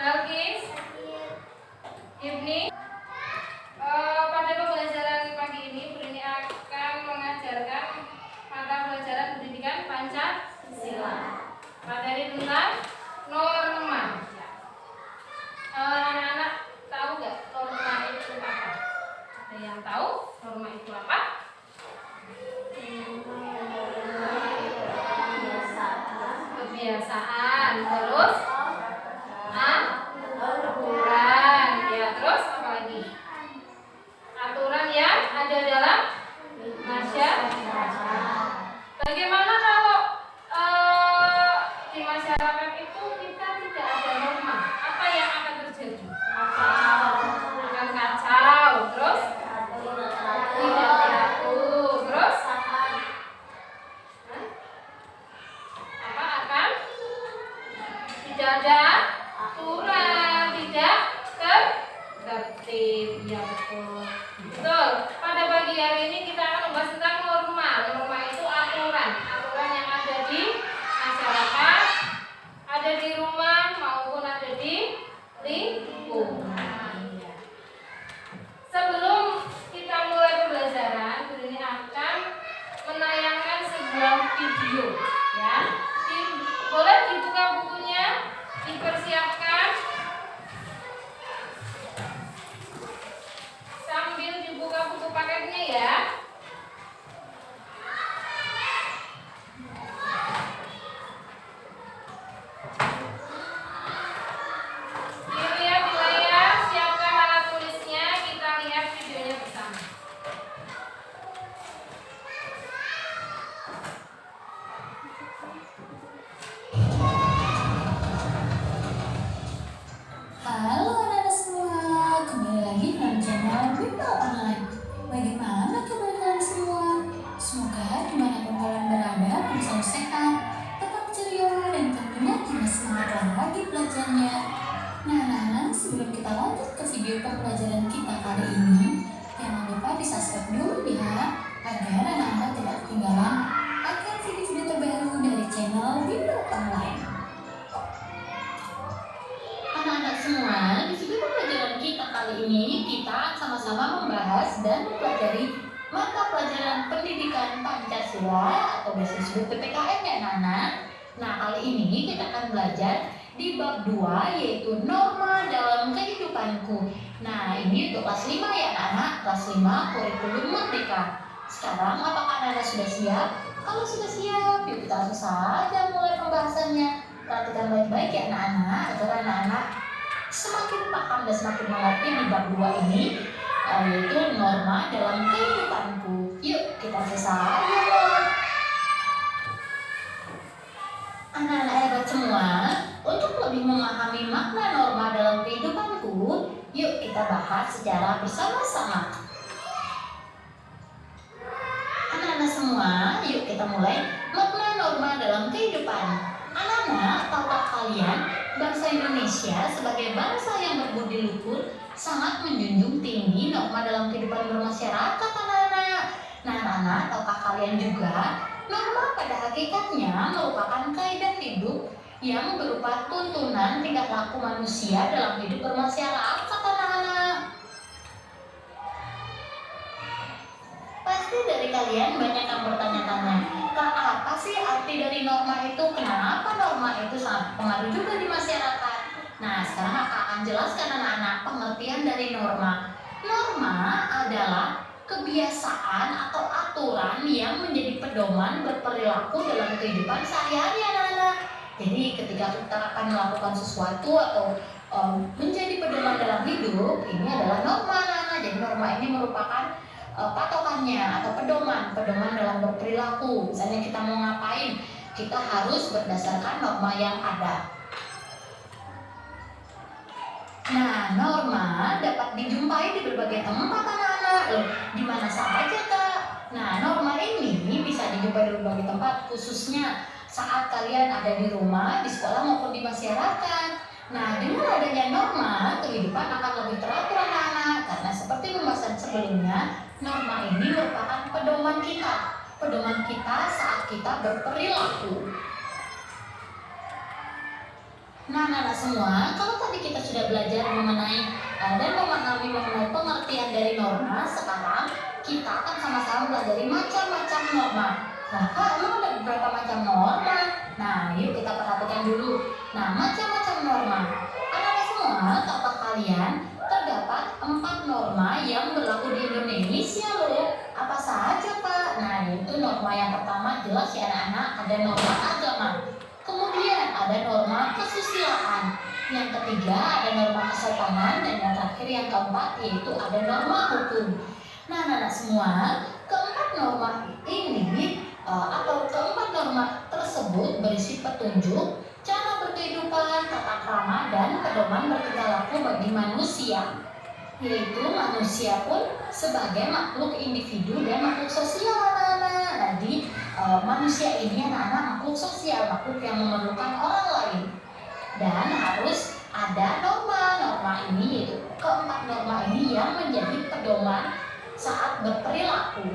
Belkis, Ibni. Pada pembelajaran pagi ini, Bu Rini akan mengajarkan mata pelajaran pendidikan Pancasila. Materi tentang norma. Anak-anak tahu nggak norma itu apa? Ada yang tahu norma itu apa? Kebiasaan, terus aturan, ya, terus apa lagi? Aturan yang ada dalam masyarakat. Bagaimana kalau di masyarakat itu kita tidak ada norma? Apa yang akan terjadi? Akan kacau, terus tidak teratur, terus apa akan tidak ada aturan, tidak tertib, ya betul. Betul. Pada pagi hari ini kita akan membahas tentang norma. Norma itu aturan yang ada di masyarakat, ada di rumah maupun ada di lingkungan. Sebelum kita mulai pembelajaran, Bu Rini akan menayangkan sebuah video, ya. Boleh dibuka bukunya, dipersiapkan. Sambil dibuka buku paketnya, ya. Dilihat di layar, siapkan alat tulisnya, kita lihat videonya bersama. Halo anak-anak semua, kembali lagi dalam channel Bimbo Online. Bagaimana kabar kalian semua? Semoga dimanapun kalian berada, selalu sehat, tetap ceria, dan tentunya tidak semangat lagi belajarnya. Nah anak-anak, sebelum kita lanjut ke video pembelajaran kita kali ini, jangan lupa di-subscribe dulu ya, agar anak-anak tidak ketinggalan akan video-video terbaru dari channel Bimbo Online. Anak-anak semua, di video pembelajaran kita kali ini kita sama-sama membahas dan mempelajari mata pelajaran pendidikan Pancasila atau biasa disebut PPKN ya anak-anak. Nah kali ini kita akan belajar di bab 2 yaitu norma dalam kehidupanku. Nah ini untuk kelas 5 ya anak-anak, kelas 5 kurikulum merdeka. Sekarang apakah anak-anak sudah siap? Kalau sudah siap, yuk kita langsung saja mulai pembahasannya. Perhatikan baik-baik ya anak-anak, agar anak-anak semakin paham dan semakin mengerti di bab 2 ini, yaitu norma dalam kehidupanku. Yuk kita selesai ya. Anak-anak hebat semua, untuk lebih memahami makna norma dalam kehidupanku, yuk kita bahas secara bersama-sama. Anak-anak semua, yuk kita mulai makna norma dalam kehidupan. Anak-anak, tahukah kalian, bangsa Indonesia sebagai bangsa yang berbudi luhur sangat menjunjung tinggi norma dalam kehidupan bermasyarakat anak-anak. Nah anak-anak, tahukah kalian juga, norma pada hakikatnya merupakan kaidah hidup yang berupa tuntunan tingkah laku manusia dalam hidup bermasyarakat anak-anak. Pasti dari kalian banyak yang bertanya-tanya, Kak, apa sih arti dari norma itu? Kenapa norma itu sangat pengaruh juga di masyarakat? Nah, sekarang Kakak akan jelaskan anak-anak pengertian dari norma. Norma adalah kebiasaan atau aturan yang menjadi pedoman berperilaku dalam kehidupan sehari-hari anak-anak. Jadi ketika kita akan melakukan sesuatu atau menjadi pedoman dalam hidup, ini adalah norma anak-anak. Jadi norma ini merupakan patokannya atau pedoman dalam berperilaku. Misalnya kita mau ngapain, kita harus berdasarkan norma yang ada. Nah, norma dapat dijumpai di berbagai tempat anak-anak. Di mana saja Kak? Nah, norma ini bisa dijumpai di berbagai tempat, khususnya saat kalian ada di rumah, di sekolah maupun di masyarakat. Nah, dengan adanya norma, kehidupan akan lebih teratur anak-anak, karena seperti pembahasan sebelumnya, norma ini merupakan pedoman kita saat kita berperilaku. Nah, anak-anak semua, kalau tadi kita belajar mengenai dan memahami mengenai pengertian dari norma, sekarang kita akan sama-sama pelajari macam-macam norma. Nah, emang ada beberapa macam norma. Nah, yuk kita perhatikan dulu. Nah, macam-macam norma. Anak-anak semua, tahukah kalian terdapat 4 norma yang berlaku di Indonesia loh. Apa saja, Pak? Nah, yaitu norma yang pertama jelas ya anak-anak, ada norma agama. Kemudian ada norma kesusilaan. Yang ketiga ada norma kesopanan, dan yang terakhir yang keempat yaitu ada norma hukum. Nah, anak-anak semua, keempat norma ini atau keempat norma tersebut berisi petunjuk cara berkehidupan, tata krama, dan pedoman bertingkah laku bagi manusia. Yaitu manusia pun sebagai makhluk individu dan makhluk sosial anak-anak. Jadi manusia ini anak-anak makhluk sosial, makhluk yang memerlukan orang lain. Dan harus ada norma ini, yaitu keempat norma ini yang menjadi pedoman saat berperilaku.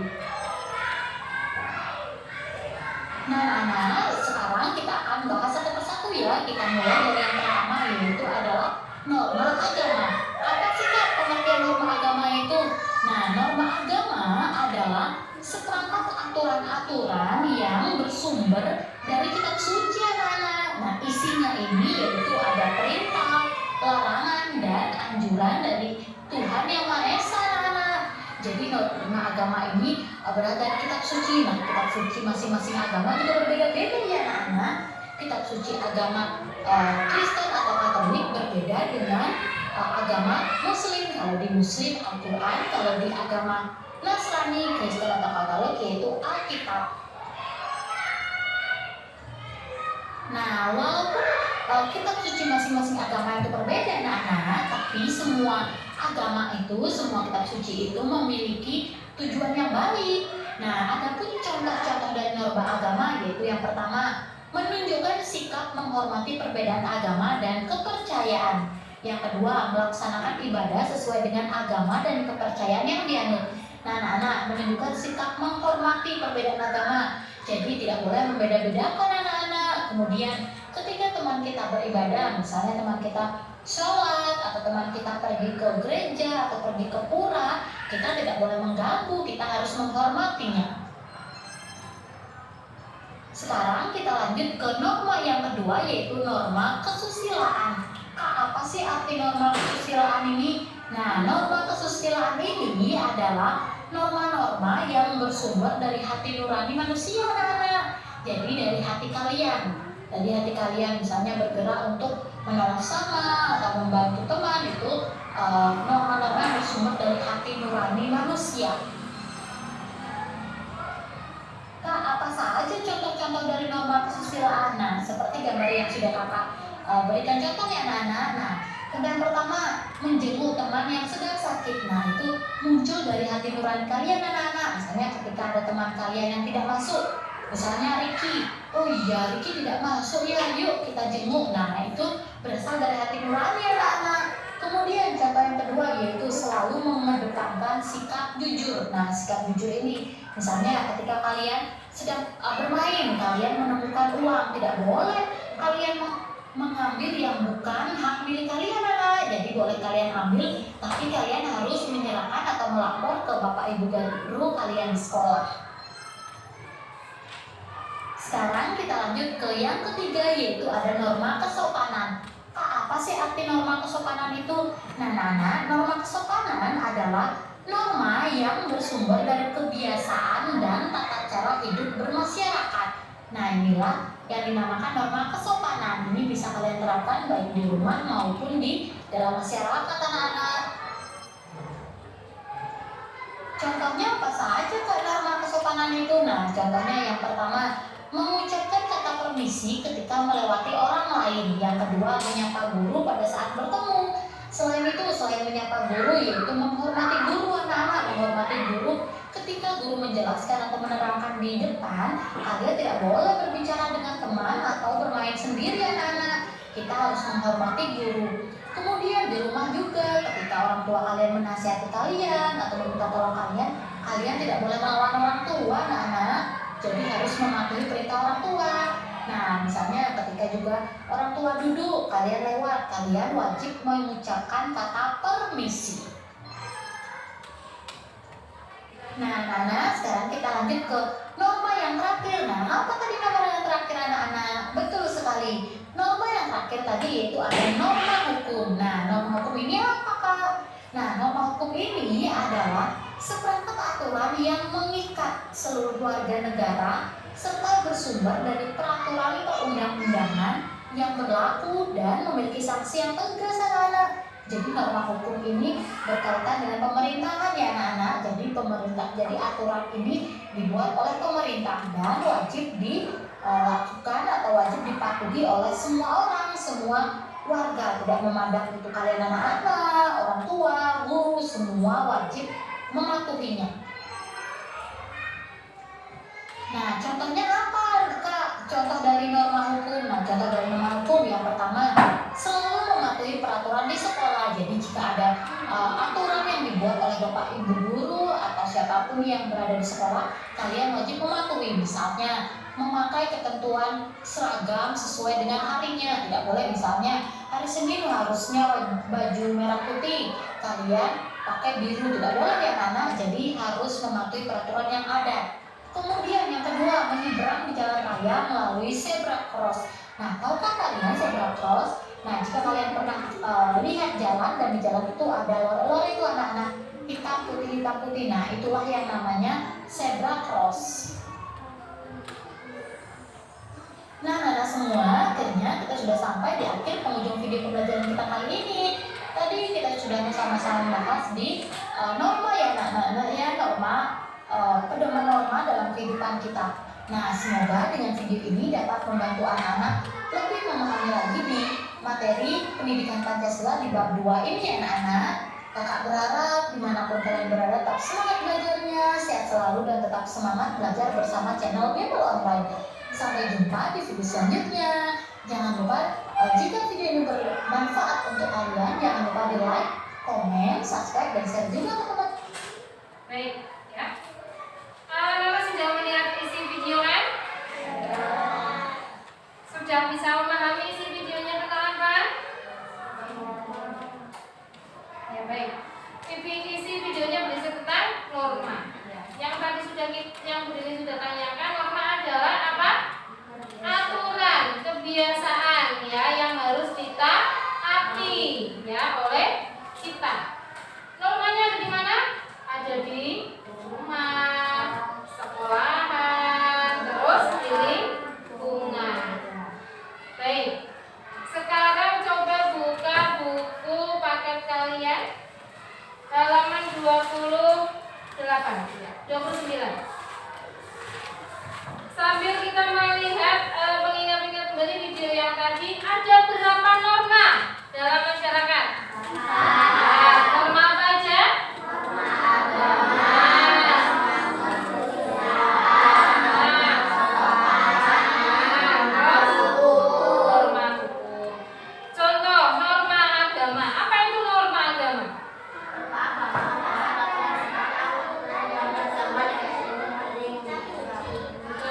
Nah anak-anak, sekarang kita akan bahas satu persatu ya. Kita mulai dari yang pertama, yaitu adalah norma agama. Apa sih Kak pengertian norma agama itu? Nah, norma agama adalah seperangkat aturan-aturan yang bersumber dari kitab suci anak-anak. Nah, isinya ini yaitu ada perintah, larangan, dan anjuran dari Tuhan Yang Maha Esa anak-anak. Jadi norma agama ini berada di kitab suci. Nah, kitab suci masing-masing agama juga berbeda-beda ya anak-anak. Kitab suci agama Kristen atau Katolik berbeda dengan agama Muslim. Kalau di Muslim Al-Quran, kalau di agama Nasrani, Kristen atau Katolik yaitu Alkitab. Nah, walaupun kitab suci masing-masing agama itu berbeda anak-anak, tapi semua agama itu, semua kitab suci itu memiliki tujuan yang baik. Nah, ada pun contoh-contoh dari norma agama, yaitu yang pertama, menunjukkan sikap menghormati perbedaan agama dan kepercayaan. Yang kedua, melaksanakan ibadah sesuai dengan agama dan kepercayaan yang dianut. Nah, anak-anak, menunjukkan sikap menghormati perbedaan agama. Jadi tidak boleh membeda-bedakan anak-anak. Kemudian ketika teman kita beribadah, misalnya teman kita sholat atau teman kita pergi ke gereja atau pergi ke pura, kita tidak boleh mengganggu, kita harus menghormatinya. Sekarang kita lanjut ke norma yang kedua, yaitu norma kesusilaan. Kak, apa sih arti norma kesusilaan ini? Nah, norma kesusilaan ini adalah norma-norma yang bersumber dari hati nurani manusia anak-anak. Jadi dari hati kalian. Dari hati kalian misalnya bergerak untuk menolong sama atau membantu teman, itu norma-norma yang bersumber dari hati nurani manusia. Kak, apa saja contoh-contoh dari norma kesusilaan? Nah, seperti gambar yang sudah kakak berikan contoh ya anak-anak. Nah, yang pertama, menjenguk teman yang sedang sakit. Nah, itu muncul dari hati nurani kalian anak-anak. Misalnya ketika ada teman kalian yang tidak masuk, misalnya Ricky, oh iya Ricky tidak masuk ya, yuk kita jenguk. Nah, itu berasal dari hati nurani anak-anak. Kemudian contoh yang kedua yaitu selalu mengedepankan sikap jujur. Nah, sikap jujur ini misalnya ketika kalian sedang bermain, kalian menemukan uang, tidak boleh kalian mengambil yang bukan hak milik kalian anak. Jadi boleh kalian ambil, tapi kalian harus menyerahkan atau melapor ke bapak ibu guru kalian di sekolah. Sekarang kita lanjut ke yang ketiga, yaitu ada norma kesopanan. Kak, apa sih arti norma kesopanan itu? Nah, Nana, norma kesopanan adalah norma yang bersumber dari kebiasaan dan tata cara hidup bermasyarakat. Nah, inilah yang dinamakan norma kesopanan. Ini bisa kalian terapkan baik di rumah maupun di dalam masyarakat anak-anak. Contohnya apa saja Kak norma kesopanan itu? Nah, contohnya yang pertama, mengucapkan kata permisi ketika melewati orang lain. Yang kedua, menyapa guru pada saat bertemu. Selain itu, selain menyapa guru, yaitu menghormati guru anak-anak. Menghormati guru ketika guru menjelaskan atau menerangkan di depan, kalian tidak boleh berbicara dengan teman atau bermain sendiri anak-anak. Kita harus menghormati guru. Kemudian di rumah juga, ketika orang tua kalian menasihati kalian atau meminta tolong kalian, kalian tidak boleh melawan orang tua anak-anak. Jadi harus mematuhi perintah orang tua. Nah, misalnya ketika juga orang tua duduk, kalian lewat, kalian wajib mengucapkan kata permisi. Nah, Nana, sekarang kita lanjut ke norma yang terakhir. Nah, apa tadi norma yang terakhir anak-anak? Betul sekali. Norma yang terakhir tadi yaitu ada norma hukum. Nah, norma hukum ini apa, Kak? Nah, norma hukum ini adalah seperangkat aturan yang mengikat seluruh warga negara serta bersumber dari peraturan perundang-undangan yang berlaku dan memiliki sanksi yang tegas, anak-anak. Jadi norma hukum ini berkaitan dengan pemerintahan ya anak-anak. Jadi aturan ini dibuat oleh pemerintah dan wajib dilakukan atau wajib dipatuhi oleh semua orang, semua warga, tidak memandang itu kalian anak-anak, orang tua, guru, semua wajib mematuhinya. Nah, contohnya apa, Kak? Contoh dari norma hukum. Nah, contoh dari norma hukum yang pertama, selalu mematuhi peraturan di sekolah. Jadi jika ada aturan yang dibuat oleh Bapak Ibu guru atau siapapun yang berada di sekolah, kalian wajib mematuhi. Misalnya, memakai ketentuan seragam sesuai dengan harinya. Tidak boleh misalnya hari Senin harusnya baju merah putih, kalian pakai biru. Tidak boleh ya anak. Jadi harus mematuhi peraturan yang ada. Kemudian yang kedua, menyeberang di jalan raya melalui zebra cross. Nah, tahukah kalian zebra cross? Nah, jika kalian pernah lihat jalan dan di jalan itu ada lorong itu anak-anak hitam putih. Nah, itulah yang namanya zebra cross. Nah, anak-anak semua, akhirnya kita sudah sampai di akhir penghujung video pembelajaran kita kali ini. Tadi kita sudah bersama-sama membahas di norma ya anak-anak ya, pedoman norma dalam kehidupan kita. Nah, semoga dengan video ini dapat membantu anak-anak lebih memahami lagi di materi pendidikan Pancasila di bab 2 ini ya anak-anak. Kakak berharap dimanapun kalian berada tetap semangat belajarnya, sehat selalu dan tetap semangat belajar bersama channel Bimbel Online. Sampai jumpa di video selanjutnya. Jangan lupa jika video ini bermanfaat untuk kalian, jangan lupa di like, komen, subscribe, dan share juga teman-teman. Baik, ya. Nana sudah melihat isi video kan? Sudah bisa memahami isi videonya tentang apa? Ya baik. Isi videonya berisi tentang norma. Yang tadi yang Bu Dini sudah tanyakan, norma adalah apa? Aturan, kebiasaan ya yang harus ditaati ya oleh kita. Normanya ada di mana? Ada di rumah, sekolahan, terus di lingkungan. Baik. Sekarang coba buka buku paket kalian halaman 28 ya, 29. Sambil kita melihat mengingat-ingat kembali video yang tadi, ada berapa norma dalam masyarakat? Norma apa aja? Contoh norma agama. Apa itu norma agama?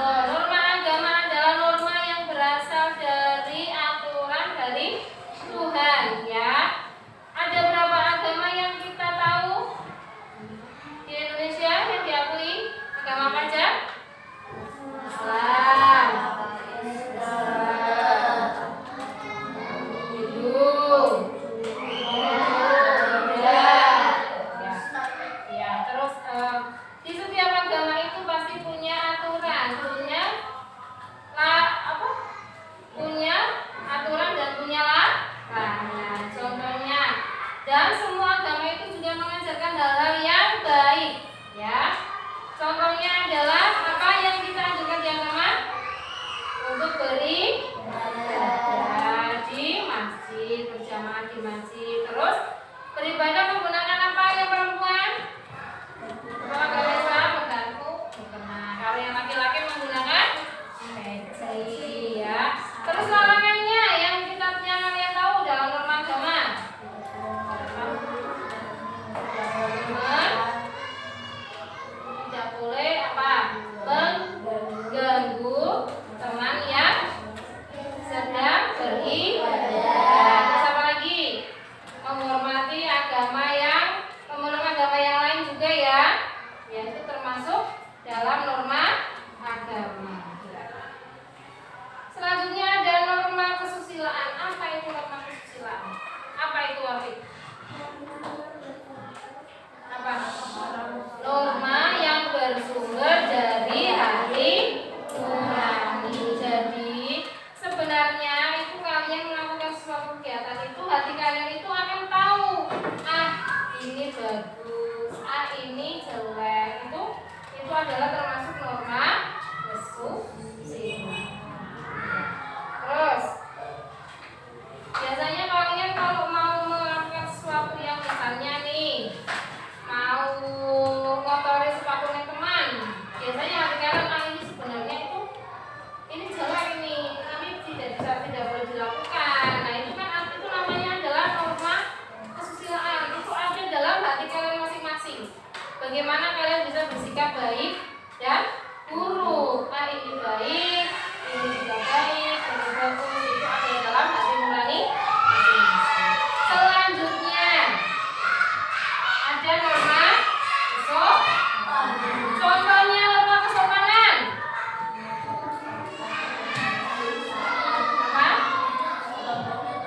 Norma agama adalah norma yang berasal dari aturan dari Tuhan ya. Ada berapa agama yang kita tahu di Indonesia yang diakui? Agama apa aja? Islam, Hindu, Buddha. Ya, terus di setiap agama itu pasti punya aturan, punya aturan dan punya larangan. Contohnya, dan semua agama itu juga mengajarkan hal-hal yang baik, ya. Contohnya adalah apa yang kita anjurkan di agama? Untuk beribadah di masjid, berjamaah di masjid. Terus beribadah menggunakan apa yang perempuan? Kalau agama Islam menggantung mukena. Kalau yang laki-laki menggunakan peci, ya. Terus larangannya yang kalian tahu dalam norma agama. Tidak boleh apa? Mengganggu teman yang adalah termasuk norma kesusilaan. Terus biasanya kalian kalau mau melakukan sesuatu yang misalnya nih mau ngotori sepatunya teman, biasanya hati kalian ini sebenarnya ini jelek ini, tapi tidak boleh dilakukan. Nah itu kan itu namanya adalah norma kesusilaan. Itu ada dalam hati kalian masing-masing. Bagaimana kalian bisa bersikap baik dan buruk? Nah ini baik, ini juga baik, ini bagus. Itu ada dalam hati nurani masing-masing. Selanjutnya ada norma kesopanan. Contohnya norma kesopanan. Apa?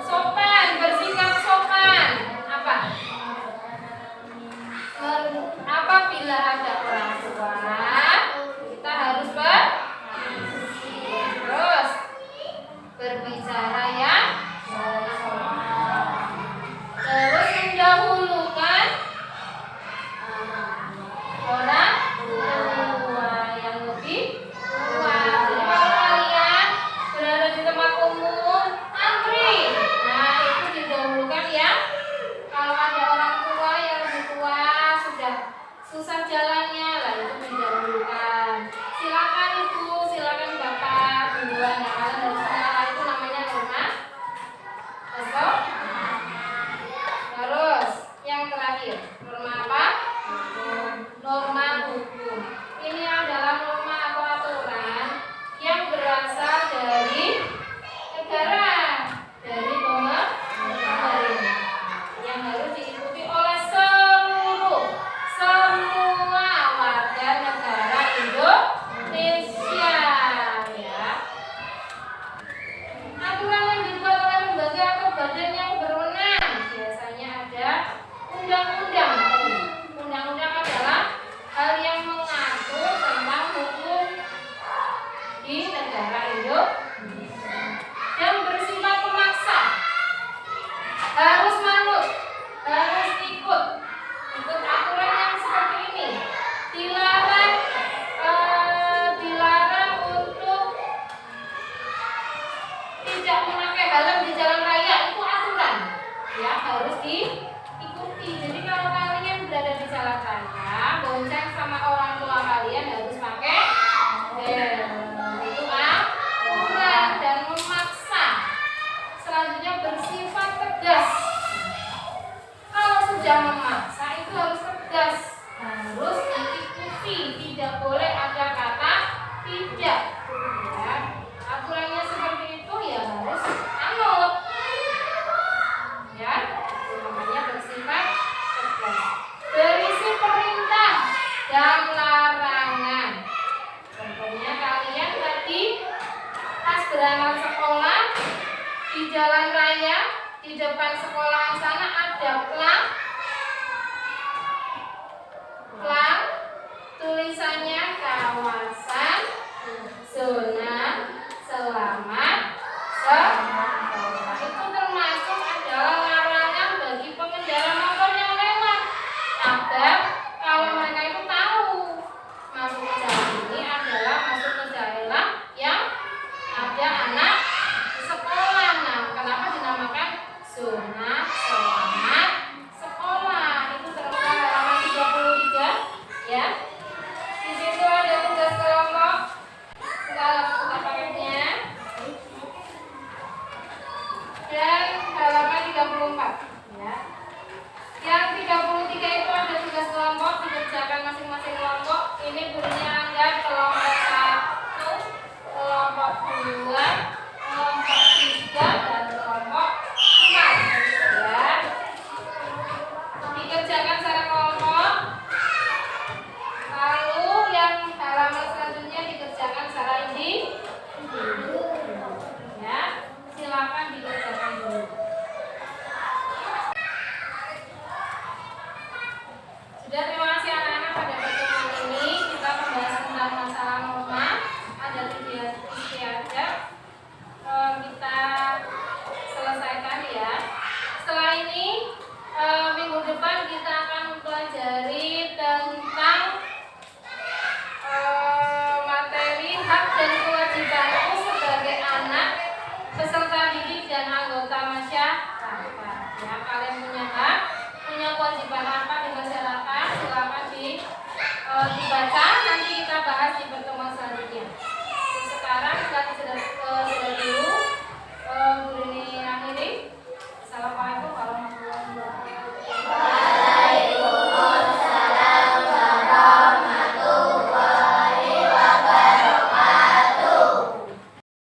Sopan, bersikap sopan. Apa? Apabila ada orang tua, kita harus terus berbicara yang terus mendahulukan orang tua yang lebih tua. Jadi kalau kalian berada di tempat umum, antri. Nah itu didahulukan ya. Kalau ada orang tua yang lebih tua sudah susah jalannya, lah itu didahulukan. Silakan ibu, silakan bapak duluan. Nah kalian harus mengalah, itu namanya norma kesopanan. Terus yang terakhir, norma apa? Norma hukum. Ini adalah norma atau aturan yang berasal dari negara, dari pemerintah, yang harus diikuti oleh semua warga negara Indonesia ya. Aturan yang dibuat oleh lembaga atau badan yang berwenang biasanya ada undang-undang. Undang-undang adalah hal yang mengatur tentang hukum di negara Indonesia dan bersifat memaksa. Harus manut, harus ikut aturan yang seperti ini. Dilarang untuk tidak memakai helm di jalan raya, itu aturan ya, harus diikuti. Jadi kalau kalian berada di jalan raya, bonceng sama orang tua kalian harus pakai helm. Itu aturan dan memaksa. Selanjutnya bersifat tegas. Kalau sudah memaksa itu harus tegas, harus diikuti, tidak boleh ada kata tidak ya. Aturannya seperti itu ya harus anut ya, itu namanya bersifat tegas. Berisi perintah dan larangan. Contohnya kalian tadi pas berangkat sekolah di jalan raya, di depan sekolah